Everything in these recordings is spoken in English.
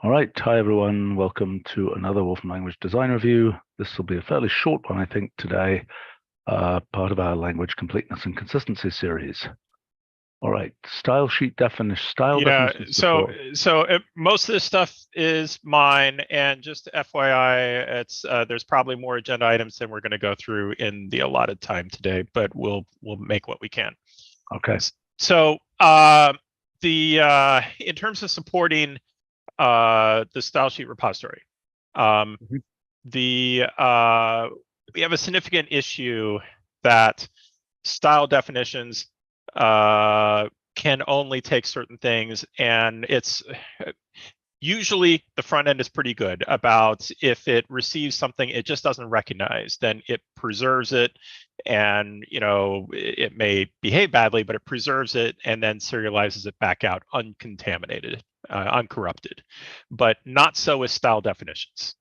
All right, hi everyone. Welcome to another Wolfram Language Design Review. This will be a fairly short one, I think, today, part of our language completeness and consistency series. All right, style Yeah, definition so support. most of this stuff is mine, and just FYI, it's there's probably more agenda items than we're going to go through in the allotted time today, but we'll make what we can. Okay. So in terms of supporting the style sheet repository, Mhm. we have a significant issue that style definitions can only take certain things, and it's usually the front end is pretty good about if it receives something it just doesn't recognize, then it preserves it, and it may behave badly, but it preserves it and then serializes it back out uncontaminated, uncorrupted. But not so with style definitions.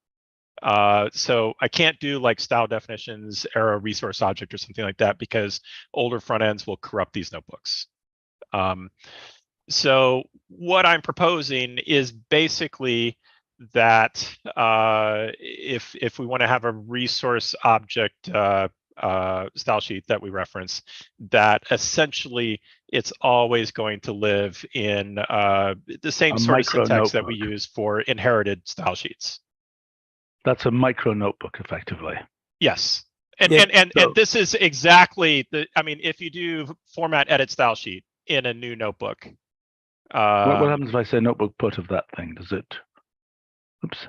So I can't do like style definitions, arrow resource object or something like that, because older front ends will corrupt these notebooks. So what I'm proposing is basically that if we want to have a resource object style sheet that we reference, that essentially it's always going to live in the same A sort of micro syntax that we notebook. use for inherited style sheets. That's a micro notebook, effectively. Yes. And Yeah. and this is exactly I mean, if you do format edit style sheet in a new notebook. What happens if I say notebook put of that thing? Does it? Oops.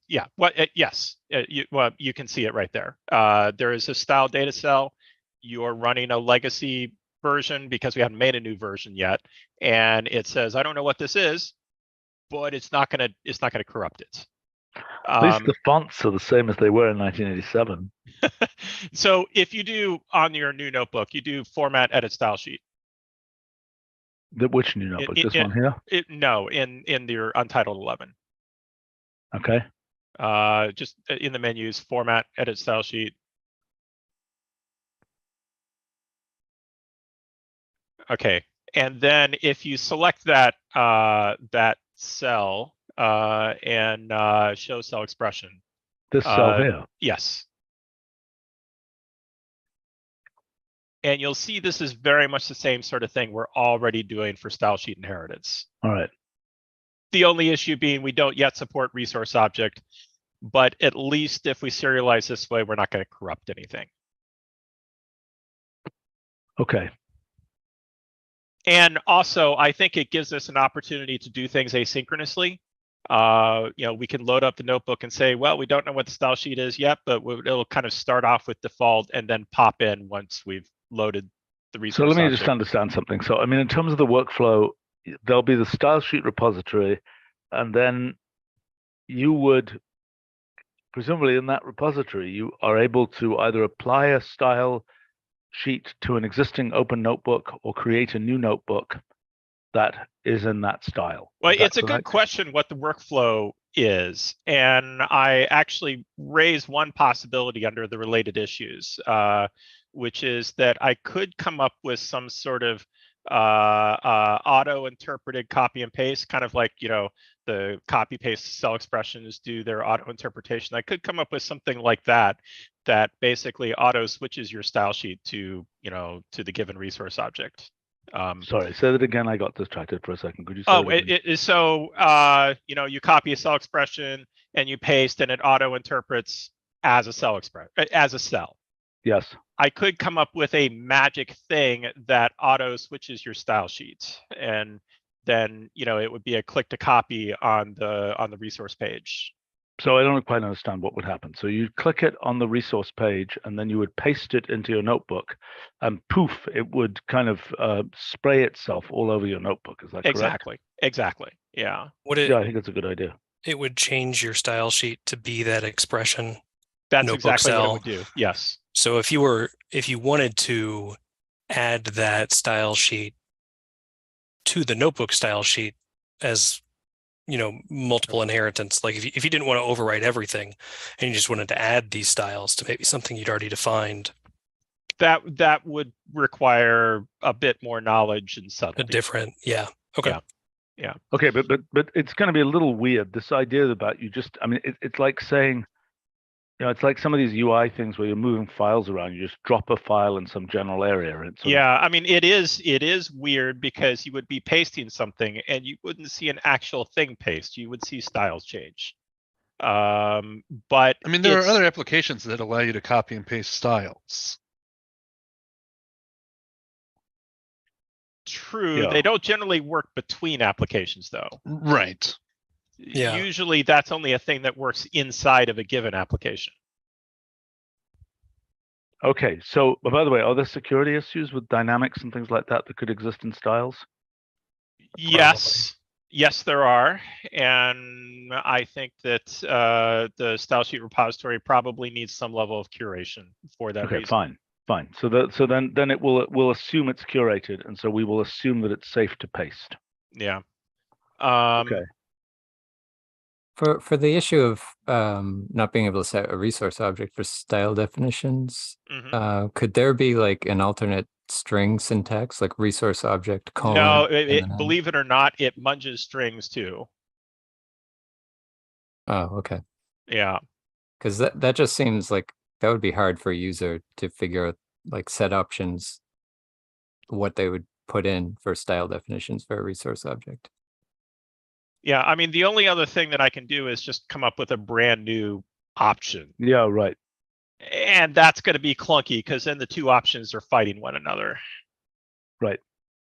Yeah. Yes. You can see it right there. There is a style data cell. You're running a legacy version because we haven't made a new version yet, and it says, I don't know what this is, but it's not gonna corrupt it. At least the fonts are the same as they were in 1987. So if you do on your new notebook, you do format edit style sheet. Which new notebook? This one here? No, in your Untitled 11. Okay. Just in the menus, format edit style sheet. Okay, and then if you select that that cell and show cell expression. This cell here. Yes. And you'll see this is very much the same sort of thing we're already doing for style sheet inheritance. All right. The only issue being we don't yet support resource object, but at least if we serialize this way, we're not going to corrupt anything. Okay. And also, I think it gives us an opportunity to do things asynchronously. We can load up the notebook and say, well, we don't know what the style sheet is yet, but it'll kind of start off with default and then pop in once we've loaded the resource So let me object. just understand something. So, I mean, in terms of the workflow, there'll be the style sheet repository, and then you would, presumably in that repository, you are able to either apply a style sheet to an existing open notebook or create a new notebook that is in that style. Well, Is that it's a good question what the workflow is. And I actually raise one possibility under the related issues, which is that I could come up with some sort of auto-interpreted copy and paste, kind of like, the copy paste cell expressions do their auto interpretation. I could come up with something like that basically auto switches your style sheet to the given resource object. Sorry, say that again. I got distracted for a second. Could you say that again? So you copy a cell expression and you paste, and it auto interprets as a cell as a cell. Yes. I could come up with a magic thing that auto switches your style sheet, and then it would be a click to copy on the resource page. So I don't quite understand what would happen. So you'd click it on the resource page, and then you would paste it into your notebook, and poof, it would kind of spray itself all over your notebook. Is that correct? Exactly. Yeah. Yeah, I think that's a good idea. It would change your style sheet to be that expression. That's notebook exactly cell. what it would do. Yes. So if you wanted to add that style sheet to the notebook style sheet as multiple inheritance, like if you didn't want to overwrite everything and you just wanted to add these styles to maybe something you'd already defined, that would require a bit more knowledge and subtlety. yeah. Okay. Yeah. Yeah. Okay, but it's going to be a little weird. This idea about you just, I mean, it's like saying, it's like some of these UI things where you're moving files around. You just drop a file in some general area, and Yeah, I mean, it is weird because you would be pasting something and you wouldn't see an actual thing paste. You would see styles change. But I mean, there are other applications that allow you to copy and paste styles. True. Yeah. They don't generally work between applications, though. Right. Yeah. Usually, that's only a thing that works inside of a given application. Okay, so by the way, are there security issues with dynamics and things like that could exist in styles? Yes. Yes, there are, and I think that the style sheet repository probably needs some level of curation for that Okay, reason. fine. So then it will assume it's curated, and so we will assume that it's safe to paste. Yeah. Okay. For the issue of not being able to set a resource object for style definitions, Mhm. could there be like an alternate string syntax, like resource object colon? No, believe it or not, it munges strings too. Oh, okay. Yeah. Because that just seems like that would be hard for a user to figure out, like set options, what they would put in for style definitions for a resource object. Yeah, I mean, the only other thing that I can do is just come up with a brand new option. Yeah, right. And that's going to be clunky because then the two options are fighting one another. Right.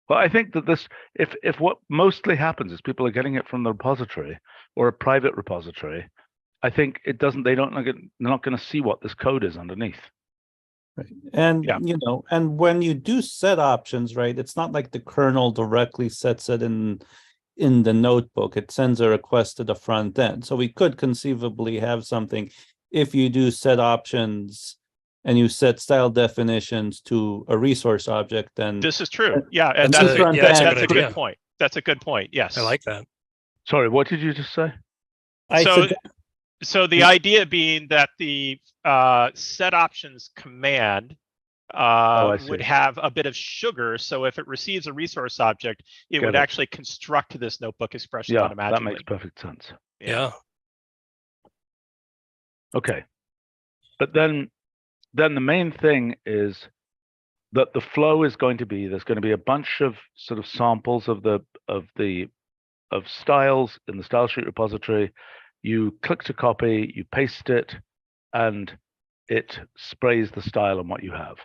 Well, I think that if what mostly happens is people are getting it from the repository or a private repository, I think they're not going to see what this code is underneath. Right. And, Yeah. And when you do set options, right, it's not like the kernel directly sets it in the notebook. It sends a request to the front end. So we could conceivably have something, if you do set options and you set style definitions to a resource object, then This is true. Yeah, and That's that's a a good point. That's a good point. Yes. I like that. Sorry, what did you just say? So the idea being that the set options command would have a bit of sugar. So if it receives a resource object, it would actually construct this notebook expression automatically. That makes perfect sense. Yeah. Okay. But then the main thing is that the flow is going to be, there's going to be a bunch of sort of samples of styles in the style sheet repository. You click to copy, you paste it, and it sprays the style on what you have.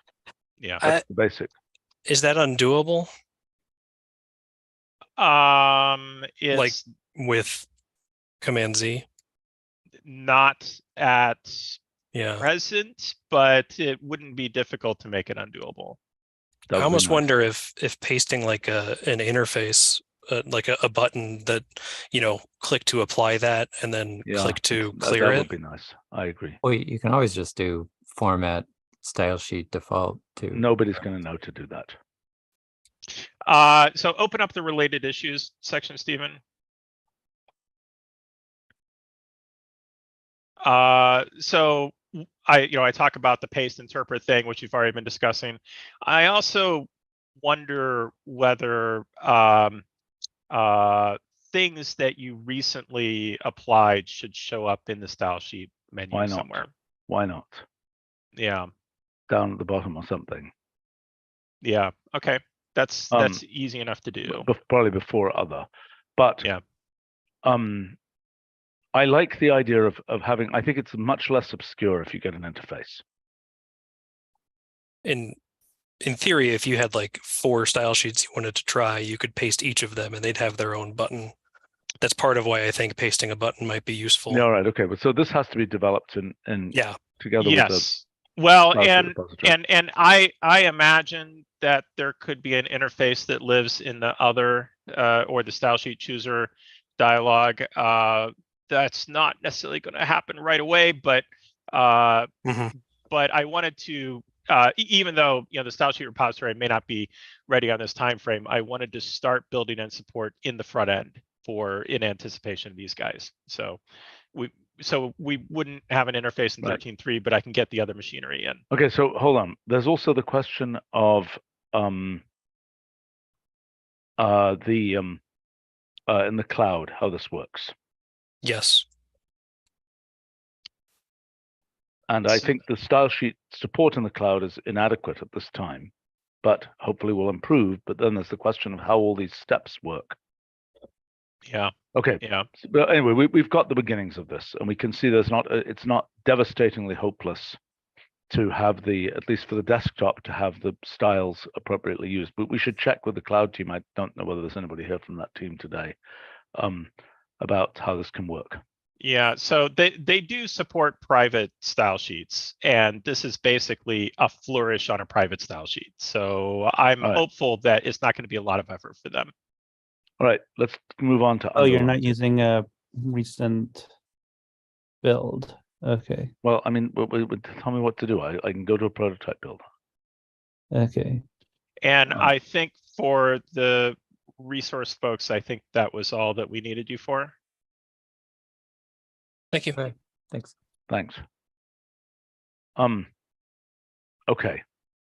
Yeah. That's the basic. Is that undoable? It's Like with Command Z? not at Yeah. present, but it wouldn't be difficult to make it undoable. I almost wonder if pasting like an interface, like a button that, click to apply that and then click to clear it. That would be nice. I agree. Well, you can always just do format style sheet default too. Nobody's going to know to do that. So open up the related issues section, Stephen. So I talk about the paste interpret thing, which you've already been discussing. I also wonder whether things that you recently applied should show up in the style sheet menu somewhere. Why not? Yeah. Down at the bottom or something. Yeah. Okay. That's easy enough to do. Probably before other, but yeah. I like the idea of having. I think it's much less obscure if you get an interface. In theory, if you had like 4 style sheets you wanted to try, you could paste each of them and they'd have their own button. That's part of why I think pasting a button might be useful. Yeah, all right, okay, but so this has to be developed in together with the. Well, and I imagine that there could be an interface that lives in the other or the style sheet chooser dialog. That's not necessarily going to happen right away, but I wanted to, even though the style sheet repository may not be ready on this time frame, I wanted to start building in support in the front end in anticipation of these guys. So we wouldn't have an interface in 13.3, but I can get the other machinery in. Okay, so hold on. There's also the question of in the cloud how this works. Yes. And I think the style sheet support in the cloud is inadequate at this time, but hopefully will improve. But then there's the question of how all these steps work. Yeah. Okay. Yeah. But anyway, we've got the beginnings of this, and we can see it's not devastatingly hopeless to have at least for the desktop, to have the styles appropriately used. But we should check with the cloud team. I don't know whether there's anybody here from that team today about how this can work. Yeah, so they do support private style sheets, and this is basically a flourish on a private style sheet. So I'm hopeful that it's not going to be a lot of effort for them. All right, let's move on to. Oh, you're not using a recent build. Okay. Well, I mean, tell me what to do. I can go to a prototype build. Okay. And I think for the resource folks, I think that was all that we needed you for. Thank you. Okay. Thanks. Thanks. Okay.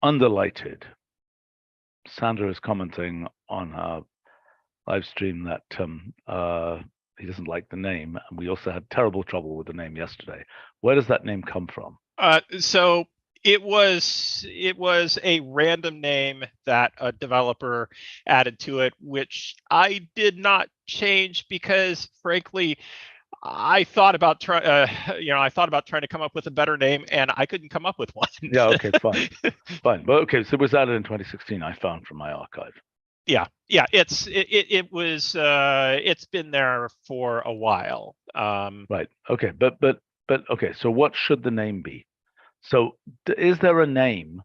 Underlighted. Sandra is commenting on our live stream that he doesn't like the name, and we also had terrible trouble with the name yesterday. Where does that name come from? So it was a random name that a developer added to it, which I did not change because, frankly, I thought about trying to come up with a better name, and I couldn't come up with one. Yeah. Okay. Fine. Fine. But okay. So it was added in 2016. I found from my archive. Yeah. It's been there for a while. Right. Okay. But okay. So what should the name be? So is there a name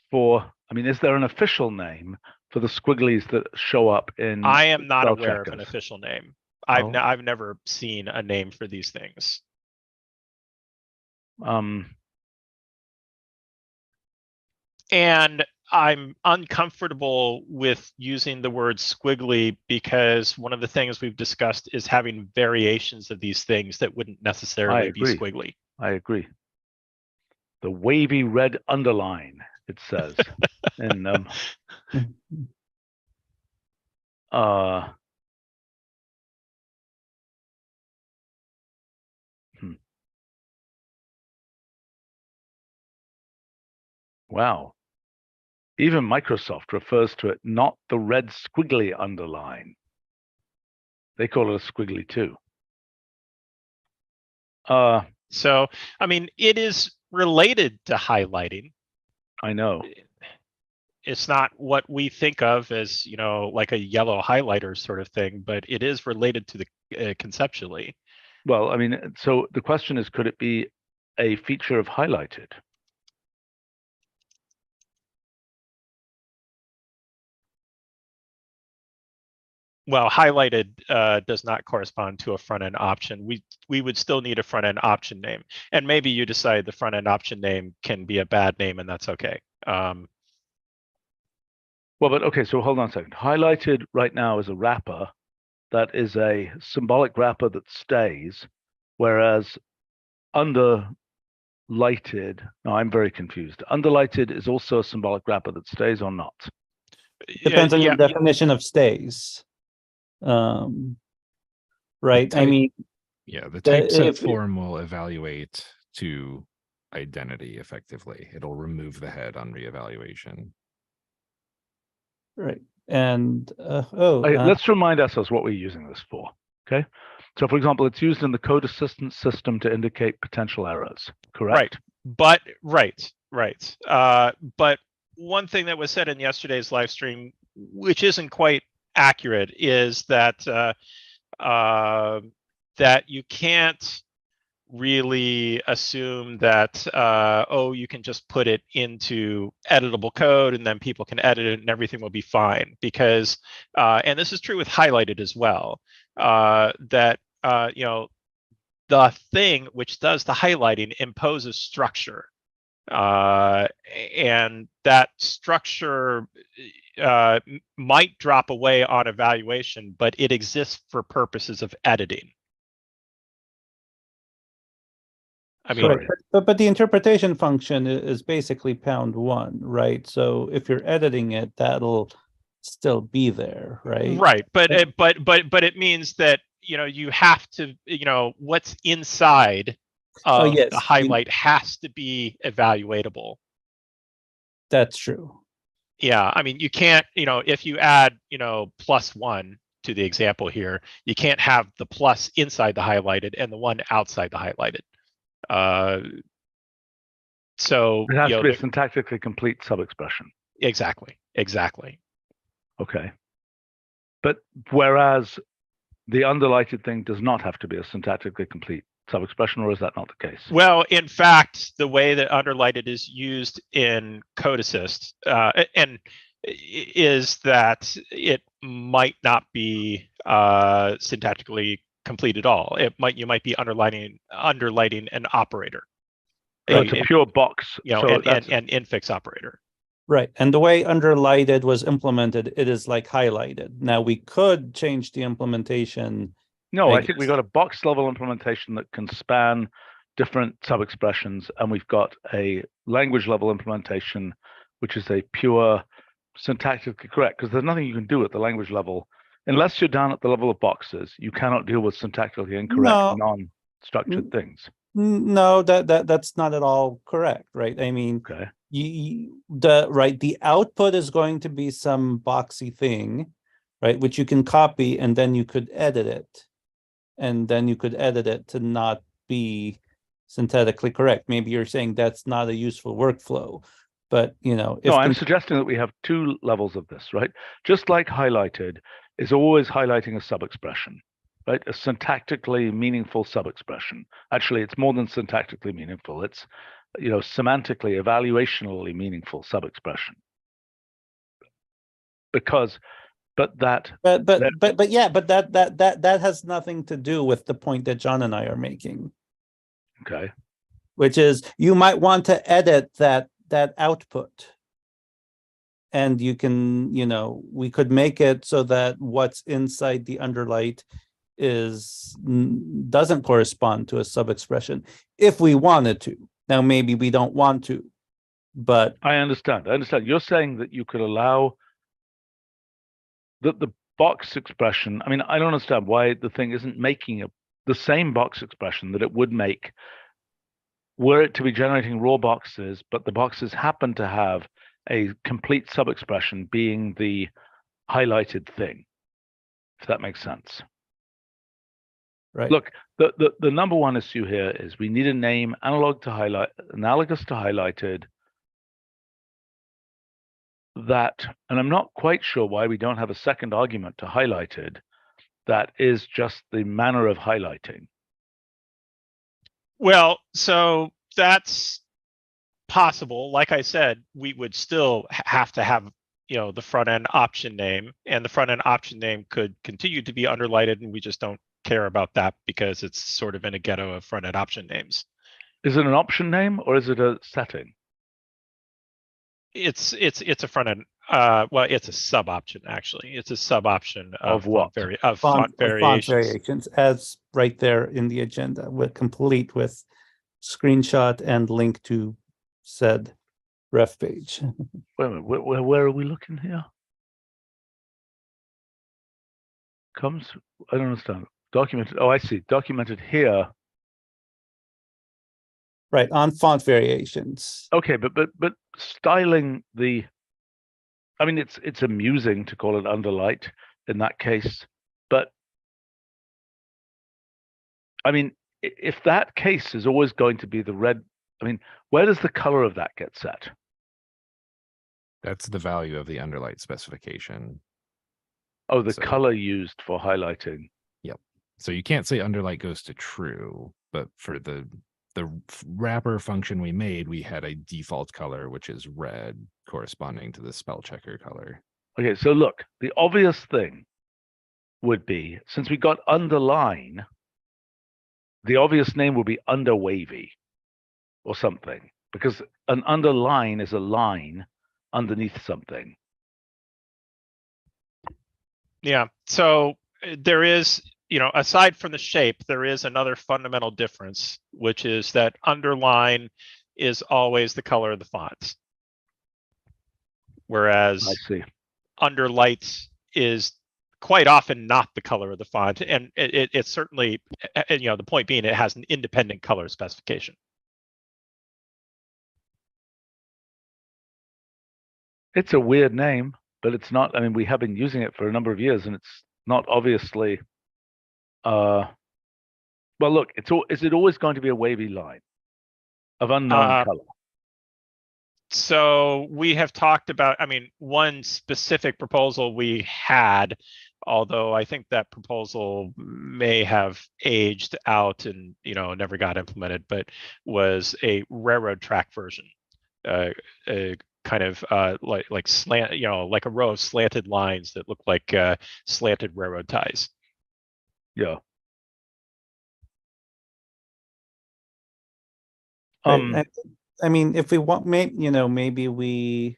for? I mean, is there an official name for the squigglies that show up in? I am not spell aware checkers? of an official name. Oh. I've never seen a name for these things. And I'm uncomfortable with using the word squiggly because one of the things we've discussed is having variations of these things that wouldn't necessarily be squiggly. I agree. The wavy red underline, it says. And Wow. Even Microsoft refers to it not the red squiggly underline. They call it a squiggly too. So, I mean, it is related to highlighting. I know. It's not what we think of as, like a yellow highlighter sort of thing, but it is related to the conceptually. Well, I mean, so the question is, could it be a feature of highlighted? Well, highlighted does not correspond to a front-end option. We would still need a front-end option name, and maybe you decide the front-end option name can be a bad name, and that's okay. Well, but okay, so hold on a second. Highlighted right now is a wrapper that is a symbolic wrapper that stays, whereas underlighted, no, I'm very confused. Underlighted is also a symbolic wrapper that stays or not? Depends on your definition of stays. Right. I mean, yeah, the typeset form will evaluate to identity effectively. It'll remove the head on reevaluation. Right. And let's remind ourselves what we're using this for. Okay. So for example, it's used in the code assistance system to indicate potential errors, correct? Right. But one thing that was said in yesterday's live stream, which isn't quite accurate, is that that you can't really assume that you can just put it into editable code and then people can edit it and everything will be fine, because and this is true with highlighted as well, that the thing which does the highlighting imposes structure, and that structure might drop away on evaluation, but it exists for purposes of editing. I mean, right. But the interpretation function is basically #1, right? So if you're editing it, that'll still be there, right? Right, but it means that you have to what's inside of yes, the highlight has to be evaluatable. That's true. Yeah, I mean, you can't, if you add, +1 to the example here, you can't have the plus inside the highlighted and the one outside the highlighted. So it has to be a syntactically complete sub-expression. Exactly. Okay. But whereas the underlighted thing does not have to be a syntactically complete sub-expression, or is that not the case? Well, in fact, the way that underlighted is used in code assist and is that it might not be syntactically complete at all. You might be underlighting an operator. It's a pure box, an infix operator. Right, and the way underlighted was implemented, it is like highlighted. Now we could change the implementation. No, I think we got a box level implementation that can span different sub-expressions, and we've got a language level implementation, which is a pure syntactically correct, because there's nothing you can do at the language level. Unless you're down at the level of boxes, you cannot deal with syntactically incorrect non-structured things. No, that's not at all correct, right? I mean, okay. The output is going to be some boxy thing, right? Which you can copy and then you could edit it. And then you could edit it to not be synthetically correct. Maybe you're saying that's not a useful workflow, but no, I'm suggesting that we have two levels of this, right? Just like highlighted is always highlighting a sub-expression, right? A syntactically meaningful sub-expression. Actually, it's more than syntactically meaningful. It's semantically, evaluationally meaningful sub-expression. Because, but that has nothing to do with the point that John and I are making. Okay. Which is you might want to edit that output. And you can, we could make it so that what's inside the underlight doesn't correspond to a sub-expression if we wanted to. Now, maybe we don't want to, but I understand. You're saying that you could allow that the box expression. I mean, I don't understand why the thing isn't making the same box expression that it would make were it to be generating raw boxes, but the boxes happen to have a complete sub-expression being the highlighted thing, if that makes sense. Right. Look, the number one issue here is we need a name analogous to highlighted that, and I'm not quite sure why we don't have a second argument to highlighted that is just the manner of highlighting. Well, so that's possible. Like I said, we would still have to have the front end option name, and the front end option name could continue to be underlighted, and we just don't care about that because it's sort of in a ghetto of front end option names. Is it an option name or is it a setting? It's a front end. Well, it's a sub option actually. It's a sub option of what? Font variations, as right there in the agenda, complete with screenshot and link to said ref page. Wait a minute, where are we looking here? I don't understand. Documented. Oh, I see. Documented here. Right, on font variations. Okay, but styling the. I mean, it's amusing to call it underlight in that case, but I mean, if that case is always going to be the red, I mean, where does the color of that get set? That's the value of the underlight specification. Oh, the color used for highlighting. Yep. So you can't say underlight goes to true, but for the wrapper function we made, we had a default color, which is red, corresponding to the spell checker color. Okay, so look, the obvious thing would be, since we got underline, the obvious name would be underwavy or something, because an underline is a line underneath something. Yeah, so there is, aside from the shape, there is another fundamental difference, which is that underline is always the color of the fonts. Whereas I see. Underlight is quite often not the color of the font, and it's certainly, the point being, it has an independent color specification. It's a weird name, but it's not. I mean, we have been using it for a number of years, and it's not obviously. Well, look, is it always going to be a wavy line of unknown color? So we have talked about, I mean, one specific proposal we had, although I think that proposal may have aged out and, never got implemented, but was a railroad track version. A kind of like slant, like a row of slanted lines that look like slanted railroad ties. Yeah. I mean, if we want, maybe we,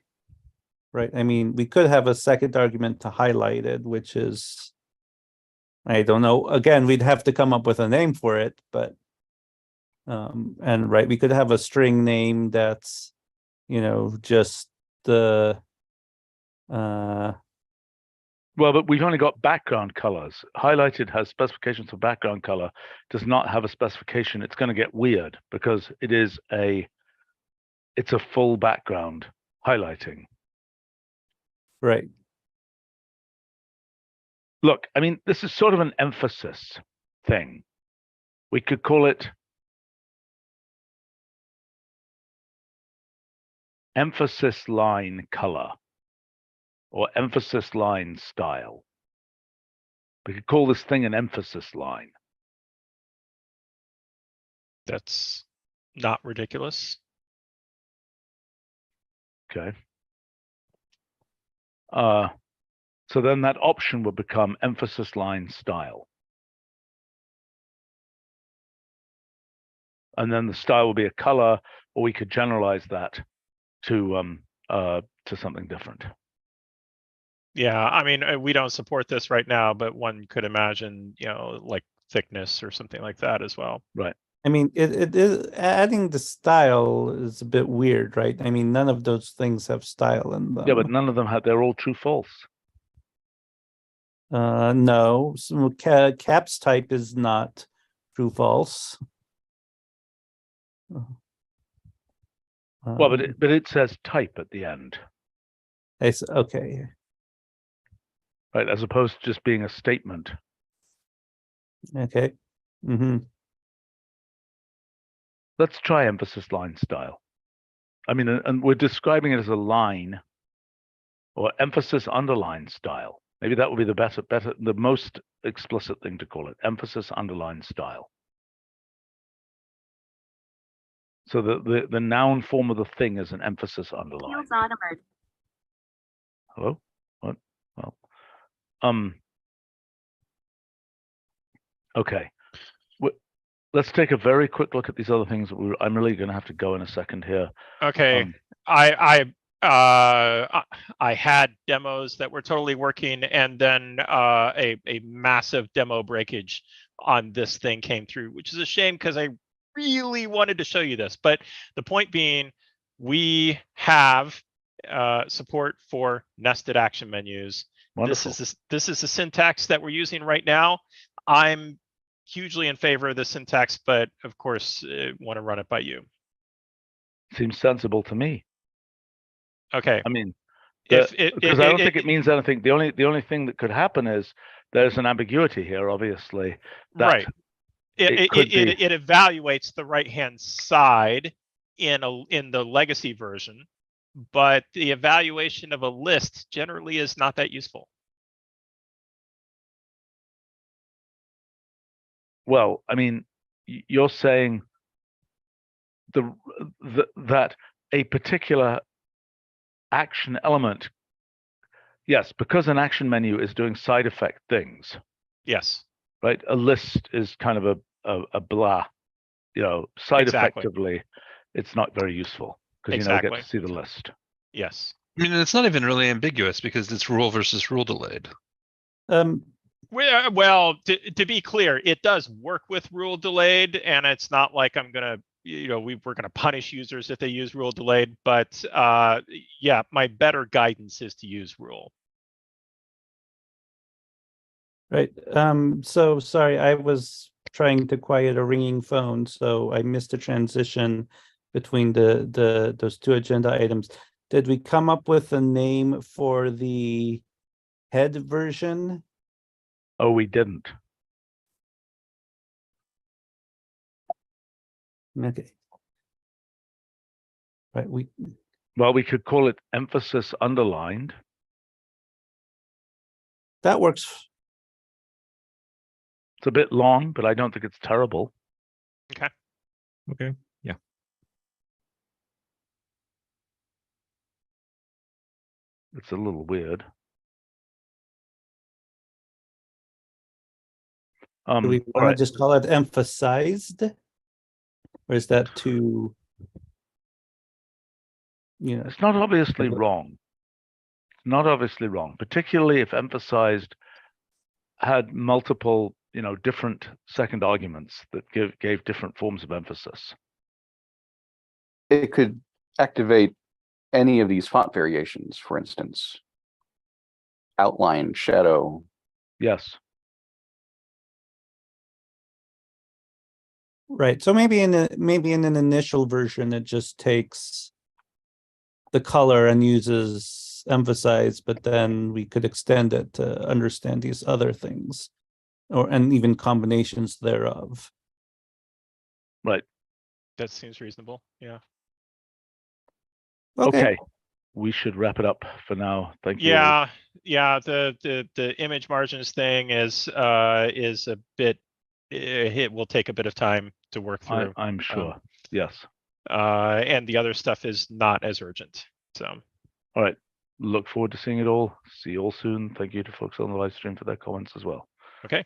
right? I mean, we could have a second argument to highlighted, which is, I don't know. Again, we'd have to come up with a name for it, but, and right, we could have a string name that's, just the, well, but we've only got background colors. Highlighted has specifications for background color, does not have a specification. It's going to get weird because it's a full background highlighting. Right. Look, I mean, this is sort of an emphasis thing. We could call it emphasis line color or emphasis line style. We could call this thing an emphasis line. That's not ridiculous. Okay. So then that option would become emphasis line style. And then the style will be a color, or we could generalize that to something different. Yeah, I mean, we don't support this right now, but one could imagine, like thickness or something like that as well. Right. I mean, it is adding the style is a bit weird, right? I mean, none of those things have style in them. Yeah, but none of them they're all true false. No, so caps type is not true false. Well, but it says type at the end. It's okay. Right, as opposed to just being a statement. Okay. Mm-hmm. Let's try emphasis line style. I mean, and we're describing it as a line or emphasis underline style. Maybe that would be the most explicit thing to call it, emphasis underline style. So the noun form of the thing is an emphasis underline. Hello? What? Well, okay. Let's take a very quick look at these other things. I'm really going to have to go in a second here. Okay. I had demos that were totally working, and then a massive demo breakage on this thing came through, which is a shame because I really wanted to show you this. But the point being, we have support for nested action menus. Wonderful. This is the syntax that we're using right now. I'm hugely in favor of the syntax, but of course, want to run it by you. Seems sensible to me. Okay. I mean, because I don't think it means anything. The only thing that could happen is there's an ambiguity here, obviously. Right. It evaluates the right-hand side in the legacy version, but the evaluation of a list generally is not that useful. Well, I mean, you're saying that a particular action element, yes, because an action menu is doing side effect things. Yes. Right. A list is kind of a blah, side effectively, it's not very useful because you never get to see the list. Yes. I mean, it's not even really ambiguous because it's rule versus rule delayed. Well, to be clear, it does work with rule delayed, and it's not like I'm gonna, we're gonna punish users if they use rule delayed. But yeah, my better guidance is to use rule. Right. So sorry, I was trying to quiet a ringing phone, so I missed the transition between those two agenda items. Did we come up with a name for the head version? Oh, we didn't. Okay. Right, Well, we could call it emphasis underlined. that works. It's a bit long, but I don't think it's terrible. Okay. Yeah. It's a little weird. Do we all want right. to just call it emphasized? Or is that too, you know? It's not obviously Okay. wrong. It's not obviously wrong, particularly if emphasized had multiple, different second arguments that gave different forms of emphasis. It could activate any of these font variations, for instance. Outline, shadow. Yes. Right. So maybe in an initial version, it just takes the color and uses emphasize, but then we could extend it to understand these other things, and even combinations thereof. Right. That seems reasonable. Yeah. Okay. We should wrap it up for now. Thank you. Yeah. Yeah. The image margins thing is a bit. It will take a bit of time to work through. I'm sure. Yes. And the other stuff is not as urgent. So. All right. Look forward to seeing it all. See you all soon. Thank you to folks on the live stream for their comments as well. Okay.